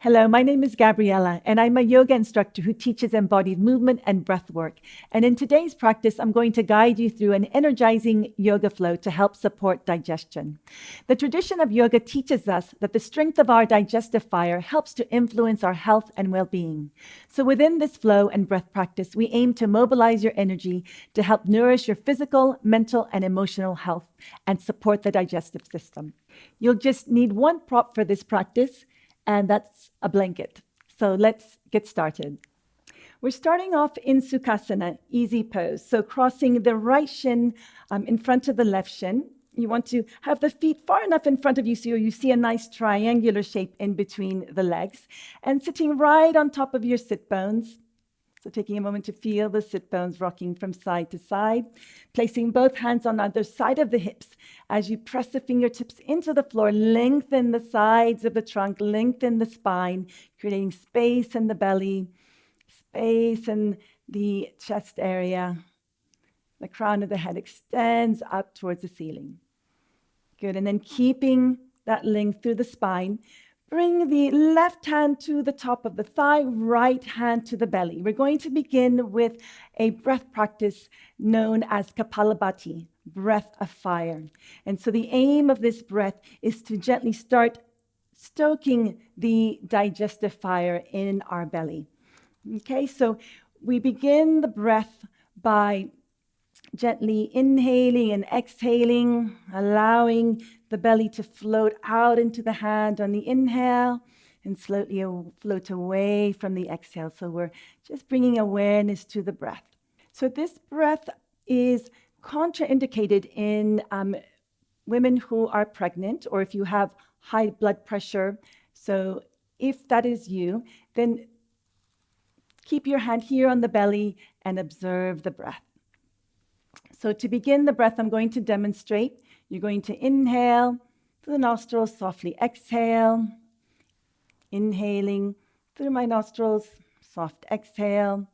Hello, my name is Gabriella, and I'm a yoga instructor who teaches embodied movement and breath work. And in today's practice, I'm going to guide you through an energizing yoga flow to help support digestion. The tradition of yoga teaches us that the strength of our digestive fire helps to influence our health and well-being. So within this flow and breath practice, we aim to mobilize your energy to help nourish your physical, mental, and emotional health and support the digestive system. You'll just need one prop for this practice, and that's a blanket. So let's get started. We're starting off in Sukhasana, easy pose. So crossing the right shin in front of the left shin. You want to have the feet far enough in front of you so you see a nice triangular shape in between the legs. And sitting right on top of your sit bones. So taking a moment to feel the sit bones rocking from side to side, placing both hands on either side of the hips. As you press the fingertips into the floor, lengthen the sides of the trunk, lengthen the spine, creating space in the belly, space in the chest area. The crown of the head extends up towards the ceiling. Good, and then keeping that length through the spine, bring the left hand to the top of the thigh, right hand to the belly. We're going to begin with a breath practice known as Kapalabhati, breath of fire. And so the aim of this breath is to gently start stoking the digestive fire in our belly. Okay, so we begin the breath by gently inhaling and exhaling, allowing the belly to float out into the hand on the inhale and slowly float away from the exhale. So we're just bringing awareness to the breath. So this breath is contraindicated in women who are pregnant or if you have high blood pressure. So if that is you, then keep your hand here on the belly and observe the breath. So to begin the breath, I'm going to demonstrate. You're going to inhale through the nostrils, softly exhale. Inhaling through my nostrils, soft exhale.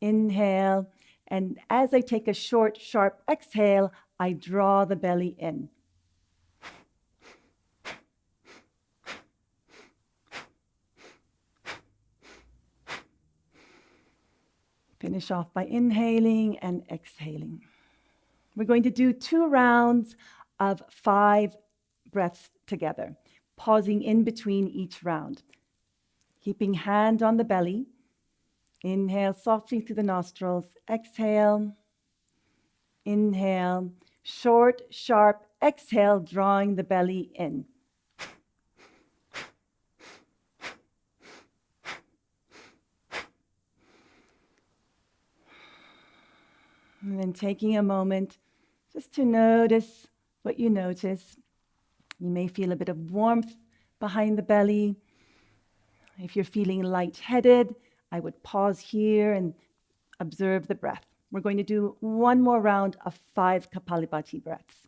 Inhale. And as I take a short, sharp exhale, I draw the belly in. Finish off by inhaling and exhaling. We're going to do 2 rounds of 5 breaths together, pausing in between each round. Keeping hand on the belly. Inhale softly through the nostrils. Exhale. Inhale. Short, sharp exhale, drawing the belly in. And then taking a moment just to notice what you notice. You may feel a bit of warmth behind the belly. If you're feeling lightheaded, I would pause here and observe the breath. We're going to do 1 more round of 5 Kapalabhati breaths.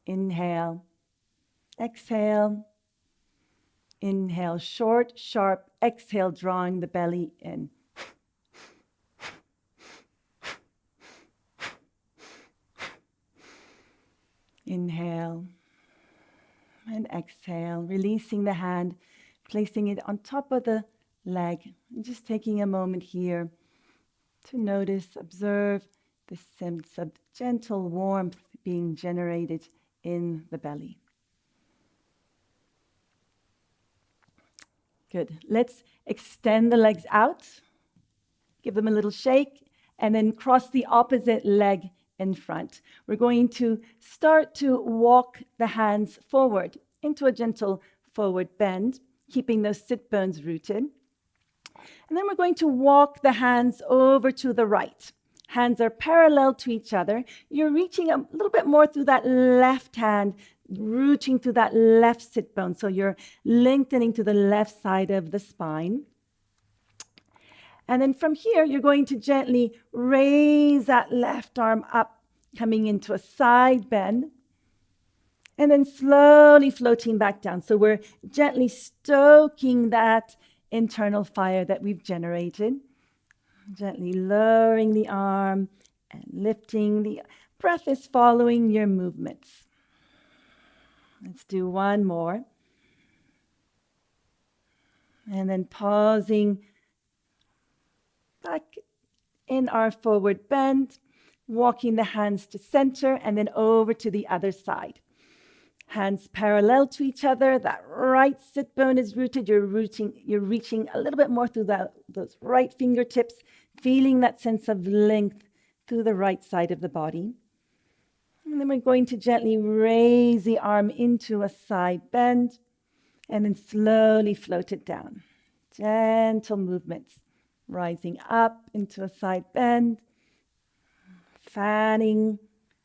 Inhale, exhale. Inhale, short, sharp exhale, drawing the belly in. Inhale and exhale, releasing the hand, placing it on top of the leg, and just taking a moment here to notice, observe the sense of gentle warmth being generated in the belly. Good. Let's extend the legs out, give them a little shake, and then cross the opposite leg in front. We're going to start to walk the hands forward into a gentle forward bend, keeping those sit bones rooted. And then we're going to walk the hands over to the right. Hands are parallel to each other. You're reaching a little bit more through that left hand, rooting through that left sit bone. So you're lengthening to the left side of the spine. And then from here, you're going to gently raise that left arm up, coming into a side bend, and then slowly floating back down. So we're gently stoking that internal fire that we've generated, gently lowering the arm and lifting. The breath is following your movements. Let's do 1 more. And then pausing back in our forward bend, walking the hands to center and then over to the other side. Hands parallel to each other. That right sit bone is rooted. You're reaching a little bit more through those right fingertips, feeling that sense of length through the right side of the body. And then we're going to gently raise the arm into a side bend and then slowly float it down. Gentle movements, rising up into a side bend, fanning,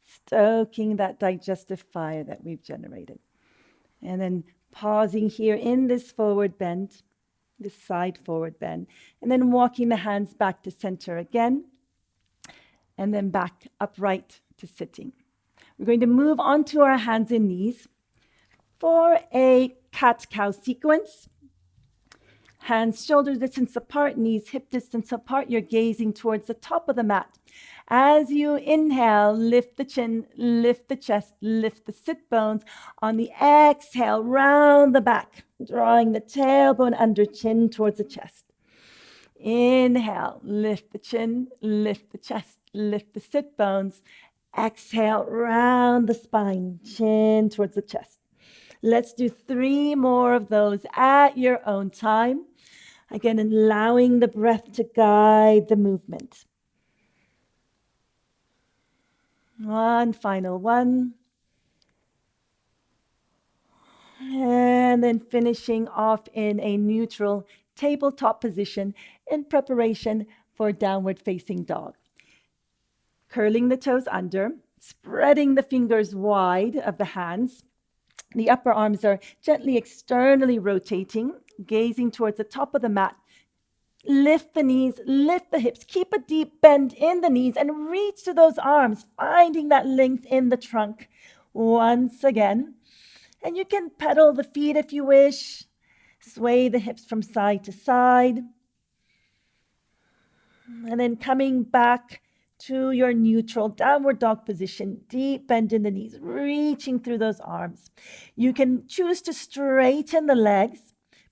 stoking that digestive fire that we've generated. And then pausing here in this forward bend, this side forward bend, and then walking the hands back to center again, and then back upright to sitting. We're going to move onto our hands and knees for a cat-cow sequence. Hands shoulder distance apart, knees hip distance apart. You're gazing towards the top of the mat. As you inhale, lift the chin, lift the chest, lift the sit bones. On the exhale, round the back, drawing the tailbone under, chin towards the chest. Inhale, lift the chin, lift the chest, lift the sit bones. Exhale, round the spine, chin towards the chest. Let's do 3 more of those at your own time. Again, allowing the breath to guide the movement. One final one. And then finishing off in a neutral tabletop position in preparation for downward facing dog. Curling the toes under, spreading the fingers wide of the hands. The upper arms are gently externally rotating, gazing towards the top of the mat. Lift the knees, lift the hips, keep a deep bend in the knees and reach to those arms, finding that length in the trunk. Once again. And you can pedal the feet if you wish. Sway the hips from side to side. And then coming back to your neutral downward dog position, deep bend in the knees, reaching through those arms. You can choose to straighten the legs,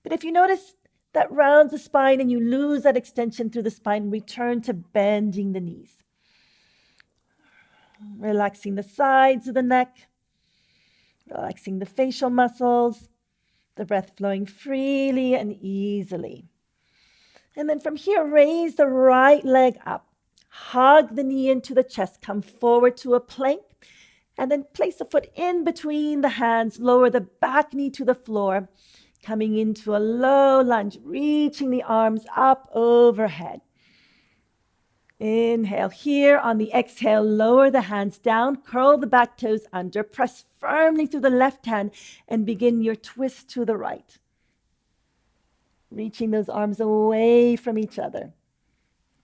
but if you notice that rounds the spine and you lose that extension through the spine, return to bending the knees. Relaxing the sides of the neck, relaxing the facial muscles, the breath flowing freely and easily. And then from here, raise the right leg up. Hug the knee into the chest, come forward to a plank, and then place a foot in between the hands, lower the back knee to the floor, coming into a low lunge, reaching the arms up overhead. Inhale here. On the exhale, lower the hands down, curl the back toes under, press firmly through the left hand, and begin your twist to the right. Reaching those arms away from each other.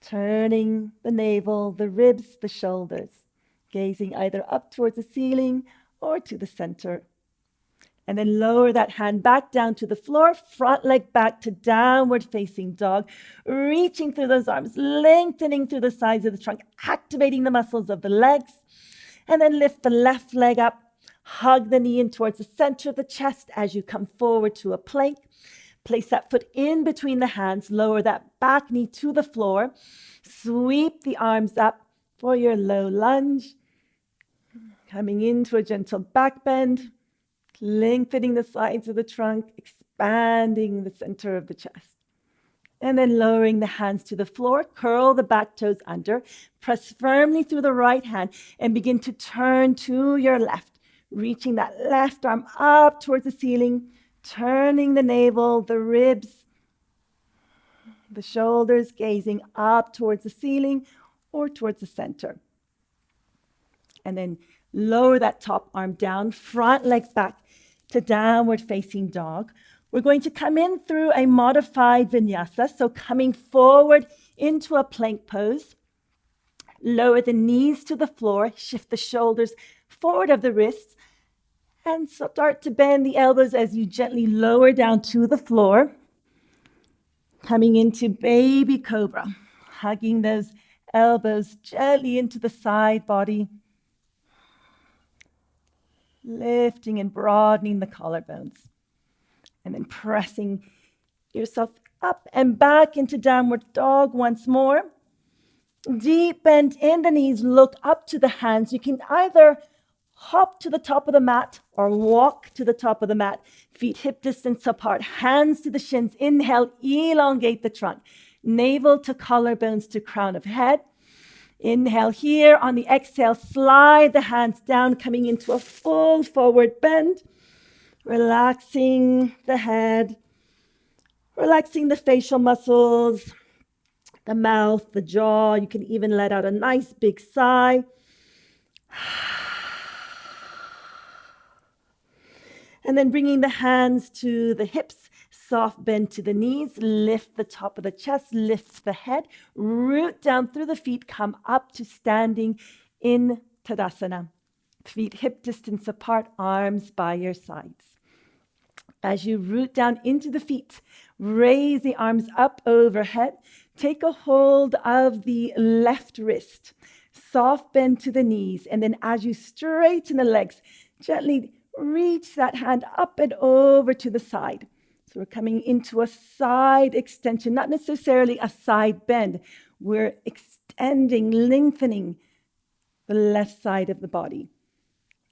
Turning the navel, the ribs, the shoulders, gazing either up towards the ceiling or to the center. And then lower that hand back down to the floor, front leg back to downward facing dog, reaching through those arms, lengthening through the sides of the trunk, activating the muscles of the legs. And then lift the left leg up, hug the knee in towards the center of the chest as you come forward to a plank. Place that foot in between the hands, lower that back knee to the floor. Sweep the arms up for your low lunge. Coming into a gentle back bend, lengthening the sides of the trunk, expanding the center of the chest. And then lowering the hands to the floor, curl the back toes under, press firmly through the right hand, and begin to turn to your left, reaching that left arm up towards the ceiling, turning the navel, the ribs, the shoulders, gazing up towards the ceiling or towards the center. And then lower that top arm down, front leg back to downward facing dog. We're going to come in through a modified vinyasa, so coming forward into a plank pose. Lower the knees to the floor, shift the shoulders forward of the wrists, and start to bend the elbows as you gently lower down to the floor. Coming into baby cobra, hugging those elbows gently into the side body. Lifting and broadening the collarbones. And then pressing yourself Up and back into downward dog once more. Deep bend in the knees, look up to the hands. You can either hop to the top of the mat or walk to the top of the mat. Feet hip distance apart, hands to the shins. Inhale, elongate the trunk. Navel to collarbones to crown of head. Inhale here. On the exhale, slide the hands down, coming into a full forward bend. Relaxing the head, relaxing the facial muscles, the mouth, the jaw. You can even let out a nice big sigh. And then bringing the hands to the hips, soft bend to the knees, lift the top of the chest, lift the head, root down through the feet, come up to standing in Tadasana. Feet hip distance apart, arms by your sides. As you root down into the feet, raise the arms up overhead. Take a hold of the left wrist. Soft bend to the knees. And then as you straighten the legs, gently reach that hand up and over to the side. So we're coming into a side extension, not necessarily a side bend. We're extending, lengthening the left side of the body.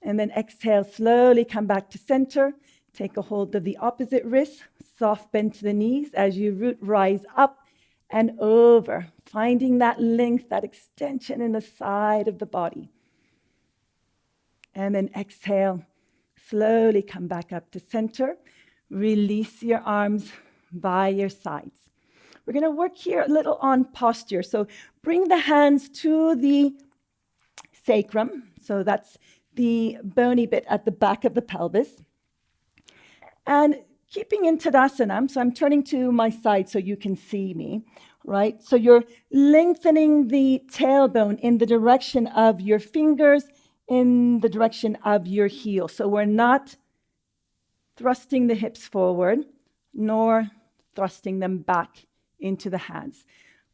And then exhale, slowly come back to center. Take a hold of the opposite wrist, soft bend to the knees. As you root, rise up and over, finding that length, that extension in the side of the body. And then exhale, slowly come back up to center. Release your arms by your sides. We're going to work here a little on posture. So bring the hands to the sacrum. So that's the bony bit at the back of the pelvis. And keeping in Tadasana, so I'm turning to my side so you can see me, right? So you're lengthening the tailbone in the direction of your fingers, in the direction of your heel. So we're not thrusting the hips forward, nor thrusting them back into the hands.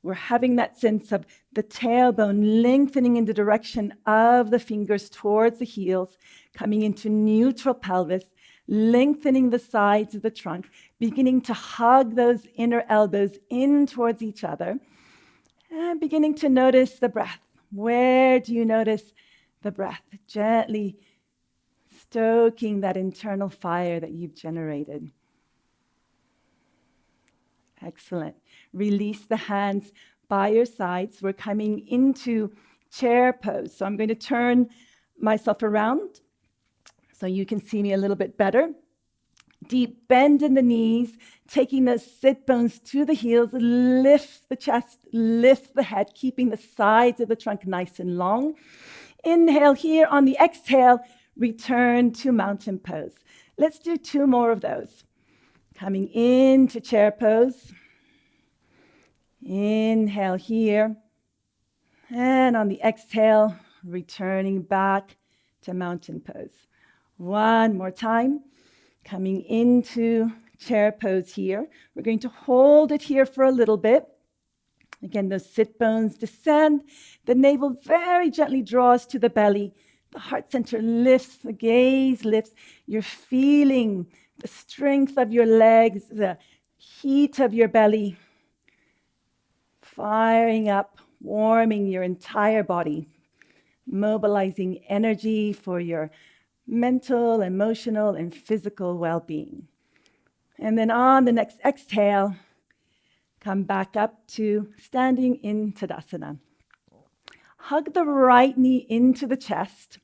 We're having that sense of the tailbone lengthening in the direction of the fingers towards the heels, coming into neutral pelvis, lengthening the sides of the trunk, beginning to hug those inner elbows in towards each other, and beginning to notice the breath. Where do you notice the breath? Gently stoking that internal fire that you've generated. Excellent. Release the hands by your sides. We're coming into chair pose. So I'm going to turn myself around so you can see me a little bit better. Deep bend in the knees, taking the sit bones to the heels, lift the chest, lift the head, keeping the sides of the trunk nice and long. Inhale here. On the exhale, return to mountain pose. Let's do 2 more of those. Coming into chair pose. Inhale here. And on the exhale, returning back to mountain pose. 1 more time. Coming into chair pose here. We're going to hold it here for a little bit. Again, those sit bones descend. The navel very gently draws to the belly. The heart center lifts, the gaze lifts. You're feeling the strength of your legs, the heat of your belly, firing up, warming your entire body, mobilizing energy for your mental, emotional, and physical well-being. And then on the next exhale, come back up to standing in Tadasana. Hug the right knee into the chest,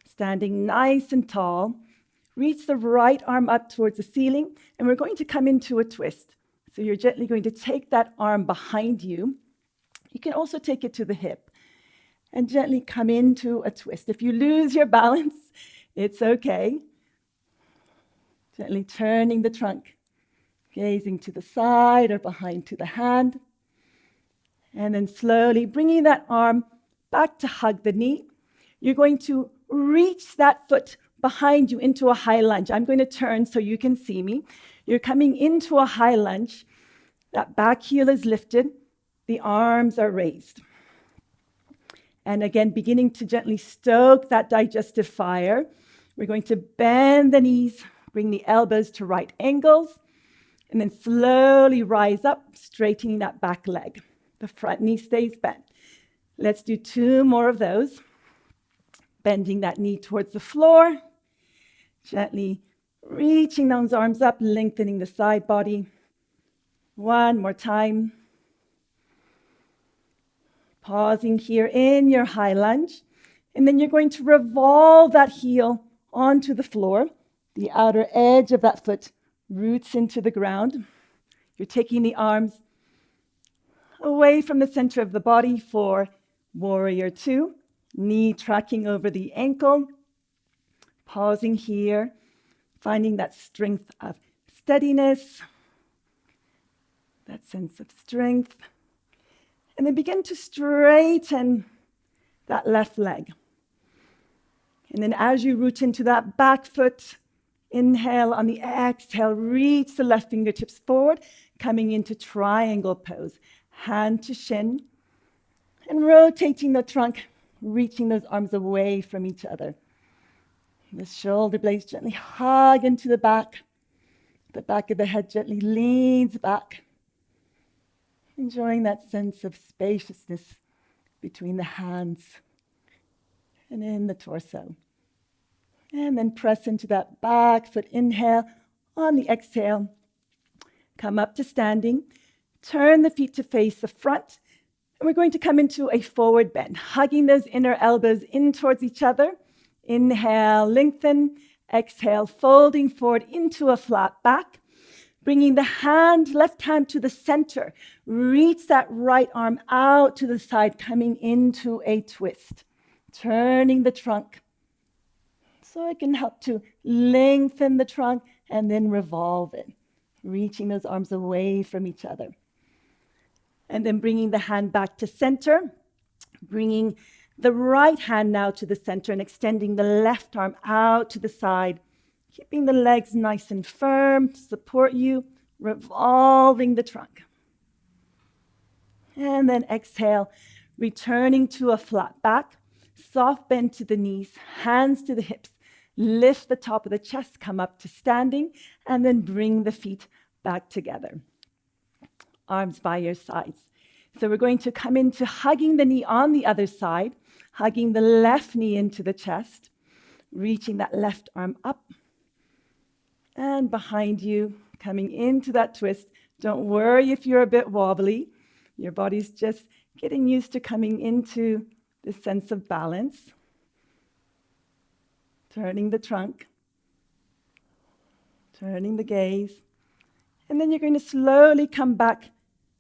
standing nice and tall. Reach the right arm up towards the ceiling, and we're going to come into a twist. So you're gently going to take that arm behind you. You can also take it to the hip and gently come into a twist. If you lose your balance, it's okay. Gently turning the trunk, gazing to the side or behind to the hand. And then slowly bringing that arm back to hug the knee. You're going to reach that foot behind you into a high lunge. I'm going to turn so you can see me. You're coming into a high lunge. That back heel is lifted. The arms are raised. And again, beginning to gently stoke that digestive fire. We're going to bend the knees, bring the elbows to right angles. And then slowly rise up, straightening that back leg. The front knee stays bent. Let's do 2 more of those. Bending that knee towards the floor. Gently reaching those arms up, lengthening the side body. 1 more time. Pausing here in your high lunge. And then you're going to revolve that heel onto the floor. The outer edge of that foot roots into the ground. You're taking the arms away from the center of the body for warrior 2. Knee tracking over the ankle. Pausing here, finding that strength of steadiness, that sense of strength. And then begin to straighten that left leg. And then as you root into that back foot, inhale. On the exhale, reach the left fingertips forward, coming into triangle pose. Hand to shin. And rotating the trunk, reaching those arms away from each other. The shoulder blades gently hug into the back. The back of the head gently leans back. Enjoying that sense of spaciousness between the hands and in the torso. And then press into that back foot. Inhale. On the exhale, come up to standing. Turn the feet to face the front. And we're going to come into a forward bend, hugging those inner elbows in towards each other. Inhale, lengthen. Exhale, folding forward into a flat back. Bringing the left hand to the center. Reach that right arm out to the side, coming into a twist. Turning the trunk. So it can help to lengthen the trunk and then revolve it. Reaching those arms away from each other. And then bringing the hand back to center. Bringing the right hand now to the center and extending the left arm out to the side. Keeping the legs nice and firm to support you. Revolving the trunk. And then exhale, returning to a flat back. Soft bend to the knees, hands to the hips. Lift the top of the chest, come up to standing, and then bring the feet back together. Arms by your sides. So we're going to come into hugging the knee on the other side, hugging the left knee into the chest, reaching that left arm up, and behind you, coming into that twist. Don't worry if you're a bit wobbly. Your body's just getting used to coming into this sense of balance. Turning the trunk, turning the gaze, and then you're going to slowly come back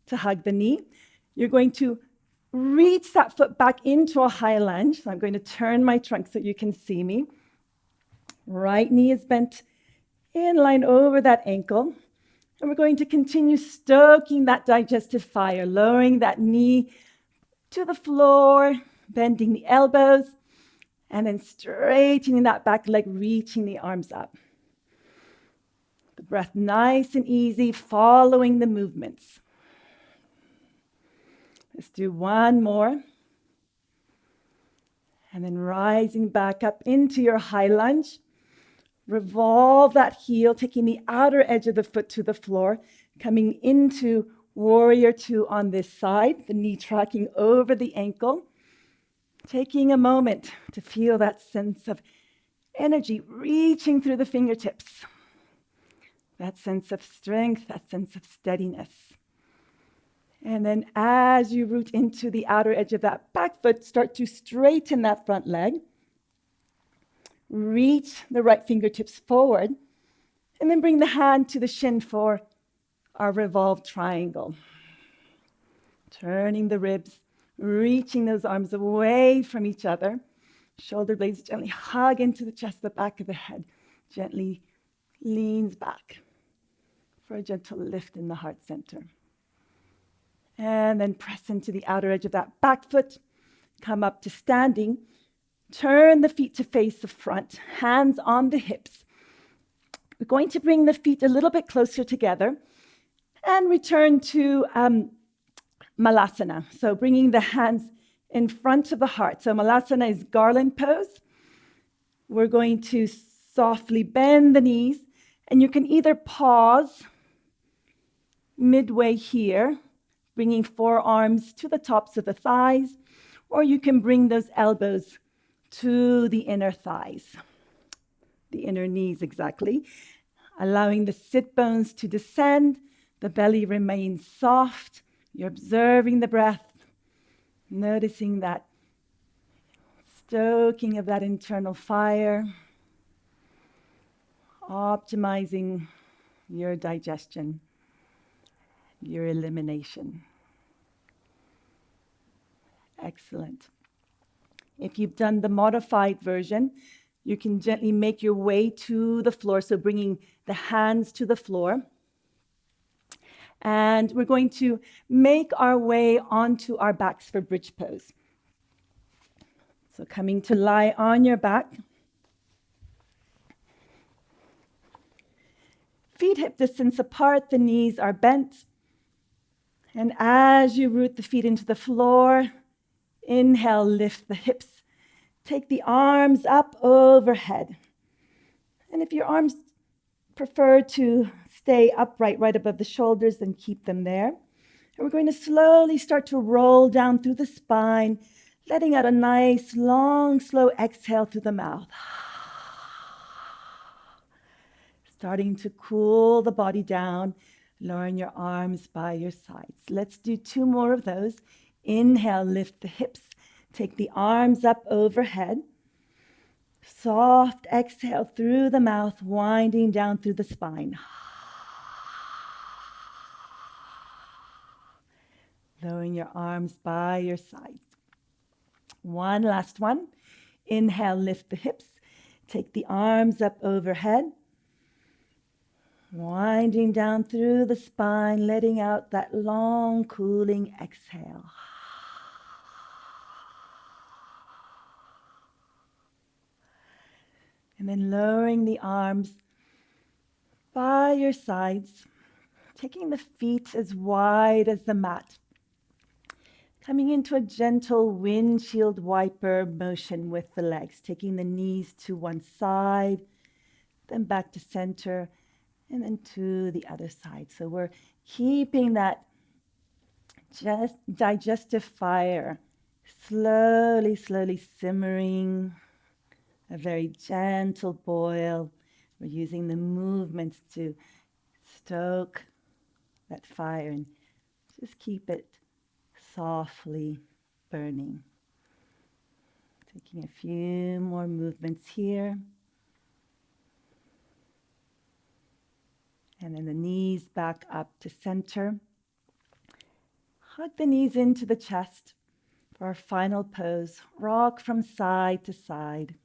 to hug the knee. You're going to reach that foot back into a high lunge. So I'm going to turn my trunk so you can see me. Right knee is bent in line over that ankle. And we're going to continue stoking that digestive fire, lowering that knee to the floor, bending the elbows, and then straightening that back leg, reaching the arms up. The breath nice and easy, following the movements. Let's do 1 more. And then rising back up into your high lunge. Revolve that heel, taking the outer edge of the foot to the floor, coming into warrior 2 on this side, the knee tracking over the ankle. Taking a moment to feel that sense of energy reaching through the fingertips. That sense of strength, that sense of steadiness. And then as you root into the outer edge of that back foot, start to straighten that front leg. Reach the right fingertips forward. And then bring the hand to the shin for our Revolve Triangle. Turning the ribs. Reaching those arms away from each other. Shoulder blades gently hug into the chest, the back of the head gently leans back for a gentle lift in the heart center. And then press into the outer edge of that back foot. Come up to standing. Turn the feet to face the front, hands on the hips. We're going to bring the feet a little bit closer together and return to Malasana. So bringing the hands in front of the heart. So Malasana is garland pose. We're going to softly bend the knees, and you can either pause midway here, bringing forearms to the tops of the thighs, or you can bring those elbows to the inner thighs, the inner knees exactly, allowing the sit bones to descend. The belly remains soft. You're observing the breath, noticing that stoking of that internal fire, optimizing your digestion, your elimination. Excellent. If you've done the modified version, you can gently make your way to the floor, so bringing the hands to the floor. And we're going to make our way onto our backs for bridge pose. So coming to lie on your back. Feet hip distance apart, the knees are bent. And as you root the feet into the floor, inhale, lift the hips. Take the arms up overhead. And if your arms prefer to stay upright right above the shoulders, then keep them there. And we're going to slowly start to roll down through the spine, letting out a nice, long, slow exhale through the mouth. Starting to cool the body down, lowering your arms by your sides. Let's do 2 more of those. Inhale, lift the hips. Take the arms up overhead. Soft exhale through the mouth, winding down through the spine. Lowering your arms by your sides. One last one. Inhale, lift the hips. Take the arms up overhead. Winding down through the spine, letting out that long, cooling exhale. And then lowering the arms by your sides, taking the feet as wide as the mat. Coming into a gentle windshield wiper motion with the legs, taking the knees to one side, then back to center, and then to the other side. So we're keeping that just digestive fire slowly, slowly simmering, a very gentle boil. We're using the movements to stoke that fire and just keep it softly burning. Taking a few more movements here. And then the knees back up to center. Hug the knees into the chest for our final pose. Rock from side to side.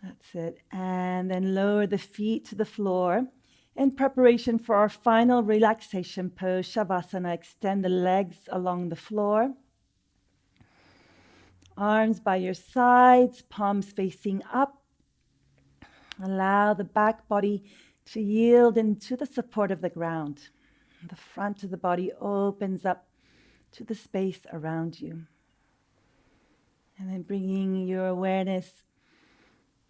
That's it. And then lower the feet to the floor. In preparation for our final relaxation pose, Shavasana, extend the legs along the floor. Arms by your sides, palms facing up. Allow the back body to yield into the support of the ground. The front of the body opens up to the space around you. And then bringing your awareness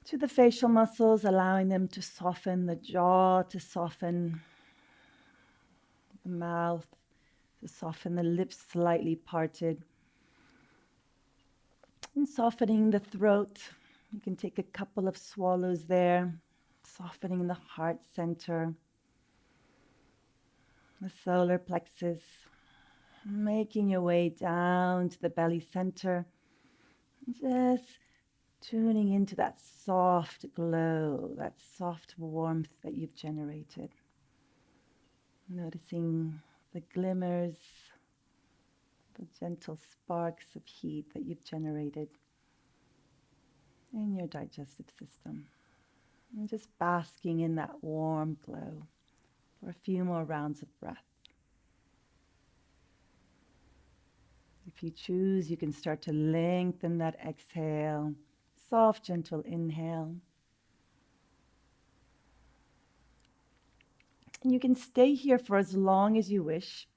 to the facial muscles, allowing them to soften, the jaw to soften, the mouth to soften, the lips slightly parted. And softening the throat. You can take a couple of swallows there, softening the heart center, the solar plexus, making your way down to the belly center, just tuning into that soft glow, that soft warmth that you've generated. Noticing the glimmers, the gentle sparks of heat that you've generated in your digestive system. And just basking in that warm glow for a few more rounds of breath. If you choose, you can start to lengthen that exhale. Soft, gentle inhale. And you can stay here for as long as you wish.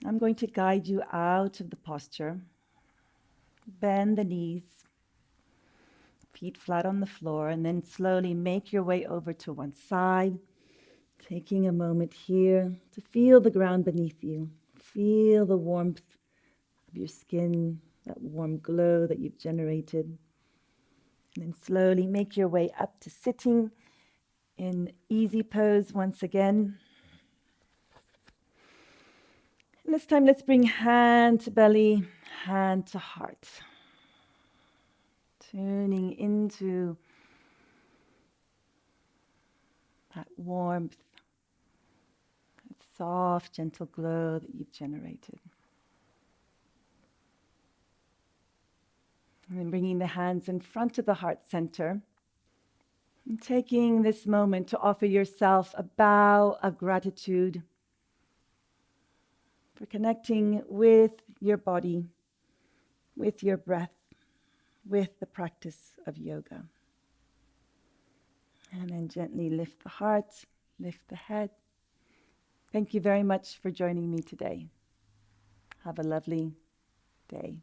I'm going to guide you out of the posture. Bend the knees. Feet flat on the floor, and then slowly make your way over to one side, taking a moment here to feel the ground beneath you. Feel the warmth of your skin, that warm glow that you've generated. And then slowly make your way up to sitting in easy pose once again. And this time, let's bring hand to belly, hand to heart. Tuning into that warmth, that soft, gentle glow that you've generated. And then bringing the hands in front of the heart center. And taking this moment to offer yourself a bow of gratitude for connecting with your body, with your breath, with the practice of yoga. And then gently lift the heart, lift the head. Thank you very much for joining me today. Have a lovely day.